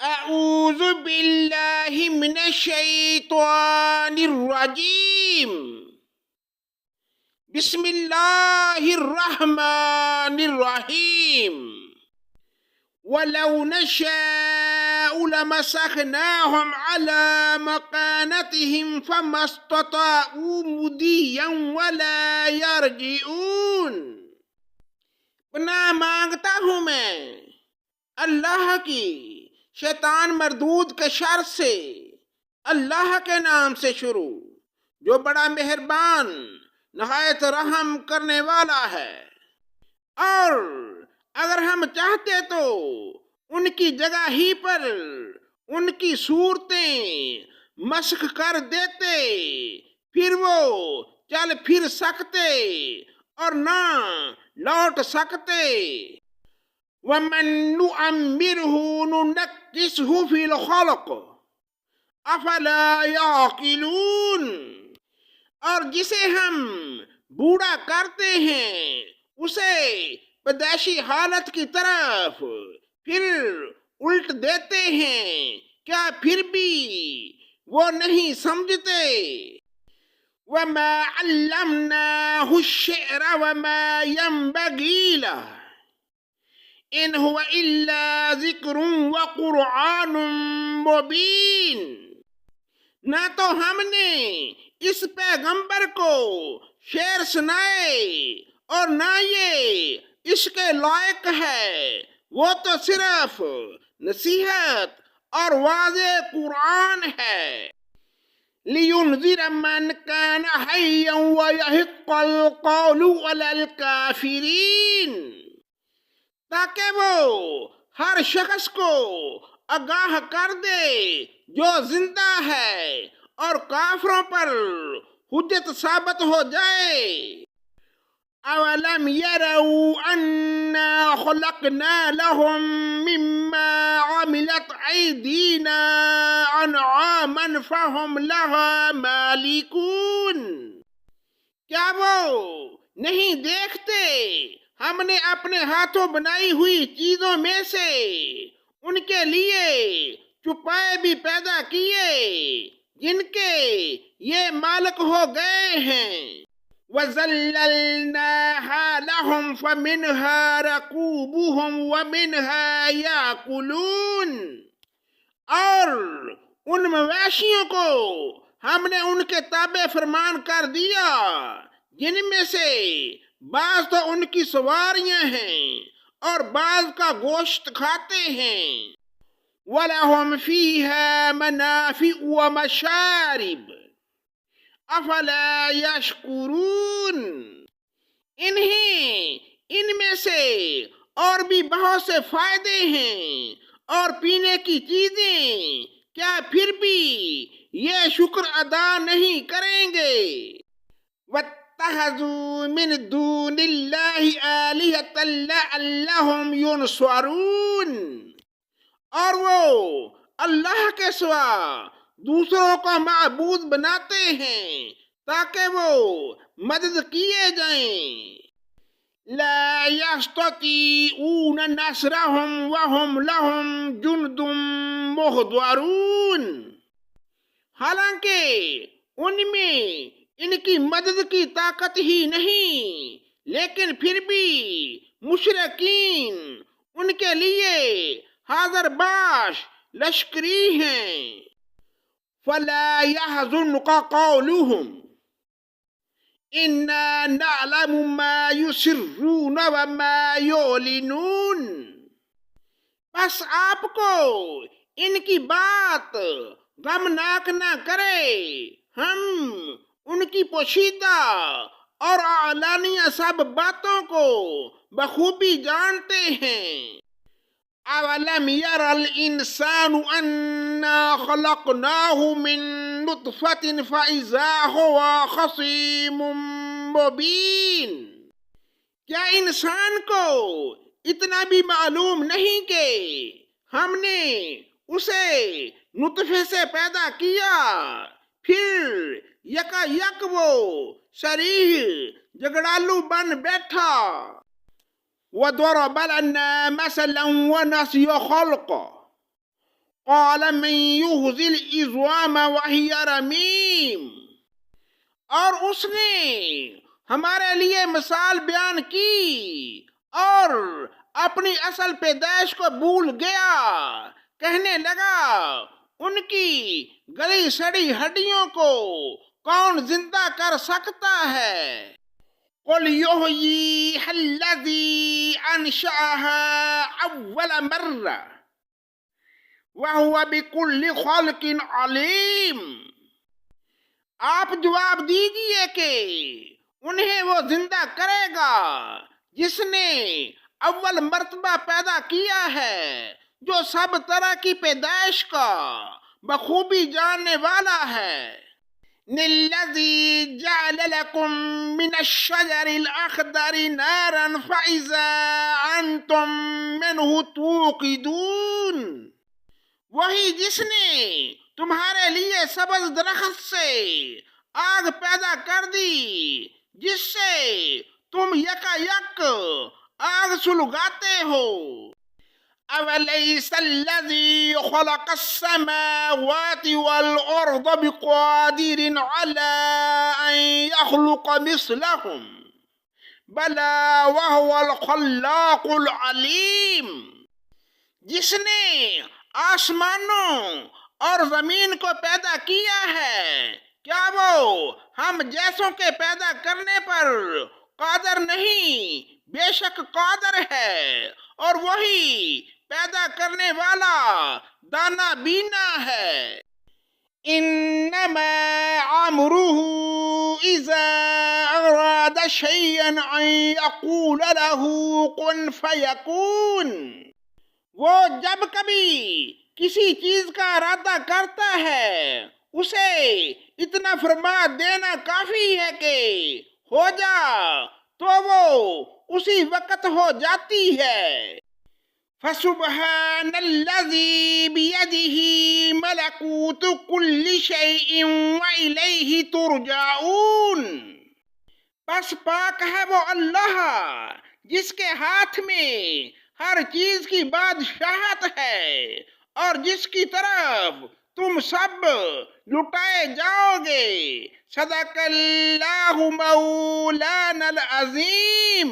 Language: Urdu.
اعوذ باللہ من الشیطان الرجیم بسم اللہ الرحمن الرحیم وَلَوْ نَشَاءُ لَمَسَخْنَاهُمْ عَلَى مَكَانَتِهِمْ فَمَا اسْتَطَاعُوا مُضِيًّا وَلَا يَرْجِعُونَ۔ پناہ مانگتا ہوں میں اللہ کی شیطان مردود کے شر سے، اللہ کے نام سے شروع جو بڑا مہربان نہایت رحم کرنے والا ہے۔ اور اگر ہم چاہتے تو ان کی جگہ ہی پر ان کی صورتیں مسخ کر دیتے، پھر وہ چل پھر سکتے اور نہ لوٹ سکتے۔ وَمَن نُعَمِّرْهُ نُنَكِّسْهُ فِي الْخَلْقِ أَفَلَا يَعْقِلُونَ۔ اور جسے ہم بوڑھا کرتے ہیں اسے پیدائشی حالت کی طرف پھر الٹ دیتے ہیں، کیا پھر بھی وہ نہیں سمجھتے؟ وَمَا عَلَّمْنَاهُ الشِّعْرَ وَمَا يَنبَغِي لَهُ إِنْ هُوَ إِلَّا ذِكْرٌ وَقُرْآنٌ مُبِينٌ۔ نہ تو ہم نے اس پیغمبر کو شعر سنائے اور نہ یہ اس کے لائق ہے، وہ تو صرف نصیحت اور واضح قرآن ہے۔ لِيُنذِرَ مَنْ كَانَ حَيًّا وَيَحِقَّ الْقَوْلُ عَلَى الْكَافِرِينَ، تاکہ وہ ہر شخص کو آگاہ کر دے جو زندہ ہے اور کافروں پر حجت ثابت ہو جائے۔ اَوَلَمْ يَرَوْا أَنَّا خَلَقْنَا لَهُم مِّمَّا عَمِلَتْ أَيْدِينَا أَنْعَامًا فَهُمْ لَهَا مَالِكُونَ۔ کیا وہ نہیں دیکھتے ہم نے اپنے ہاتھوں بنائی ہوئی چیزوں میں سے ان کے لیے چوپائے بھی پیدا کیے جن کے یہ مالک ہو گئے ہیں۔ وَذَلَّلْنَاهَا لَهُمْ فَمِنْهَا رَكُوبُهُمْ وَمِنْهَا يَأْكُلُونَ۔ اور ان مویشیوں کو ہم نے ان کے تابع فرمان کر دیا جن میں سے بعض تو ان کی سواریاں ہیں اور بعض کا گوشت کھاتے ہیں۔ وَلَهُمْ فِيهَا مَنَافِعُ وَمَشَارِبُ أَفَلَا يَشْكُرُونَ۔ انہیں ان میں سے اور بھی بہت سے فائدے ہیں اور پینے کی چیزیں، کیا پھر بھی یہ شکر ادا نہیں کریں گے؟ وَاتَّخَذُوا مِن دُونِ اللَّهِ آلِهَةً لَعَلَّهُمْ يُنصَرُونَ۔ اور وہ اللہ کے سوا دوسروں کو معبود بناتے ہیں تاکہ وہ مدد کیے جائیں۔ لا يستطيعون نصرهم وهم لهم جند محضرون۔ حالانکہ ان میں ان کی مدد کی طاقت ہی نہیں، لیکن پھر بھی مشرکین ان کے لیے حاضر باش لشکری ہیں۔ فَلَا يَحْزُنْكَ قَوْلُهُمْ إِنَّا نَعْلَمُ مَا يُسِرُّونَ وَمَا يُعْلِنُونَ۔ بس آپ کو ان کی بات غمناک نہ کرے، ہم ان کی پوشیدہ اور اعلانیہ سب باتوں کو بخوبی جانتے ہیں۔ اَوَلَمْ يَرَ الْإِنسَانُ أَنَّا خَلَقْنَاهُ مِن نُطْفَةٍ فَإِذَا هُوَ خَصِيمٌ مُبِينٌ۔ کیا انسان کو اتنا بھی معلوم نہیں کہ ہم نے اسے نطفے سے پیدا کیا، پھر یکا یک وہ صریح جگڑالو بن بیٹھا۔ وَضَرَبَ لَنَا مَثَلًا وَنَسِيَ خَلْقَهُ قال من يحيي العظام وهي رمیم، اور اس نے ہمارے لیے مثال بیان کی اور اپنی اصل پیدائش کو بھول گیا، کہنے لگا ان کی گلی سڑی ہڈیوں کو کون زندہ کر سکتا ہے؟ قل یحییھا الذی انشأھا اول مرہ وہو بکل خلق علیم، آپ جواب دیجئے کہ انہیں وہ زندہ کرے گا جس نے اول مرتبہ پیدا کیا ہے، جو سب طرح کی پیدائش کا بخوبی جاننے والا ہے۔ الذی جعل لکم من الشجر الاخضر نارا فاذا انتم منہ توقدون، وہی جس نے تمہارے لیے سبز درخت سے آگ پیدا کر دی جس سے تم یکا یک آگ سلگاتے ہو۔ اولیس الذی خلق السماوات والارض بقادر علی ان یخلق مثلہم بلا وہو الخلاق العلیم، جس نے آسمانوں اور زمین کو پیدا کیا ہے، کیا وہ ہم جیسوں کے پیدا کرنے پر قادر نہیں؟ بے شک قادر ہے، اور وہی پیدا کرنے والا دانا بینا ہے۔ انما امرہ اذا اراد شیئا ان یقول له کن فیکون، وہ جب کبھی کسی چیز کا ارادہ کرتا ہے اسے اتنا فرما دینا کافی ہے کہ ہو جا، تو وہ اسی وقت ہو جاتی ہے۔ فسبحان الذی بیدہ ملکوت کل شیء والیہ ترجعون، پس پاک ہے وہ اللہ جس کے ہاتھ میں ہر چیز کی بادشاہت ہے اور جس کی طرف تم سب لٹائے جاؤ گے۔ صدق اللہ مولانا العظیم۔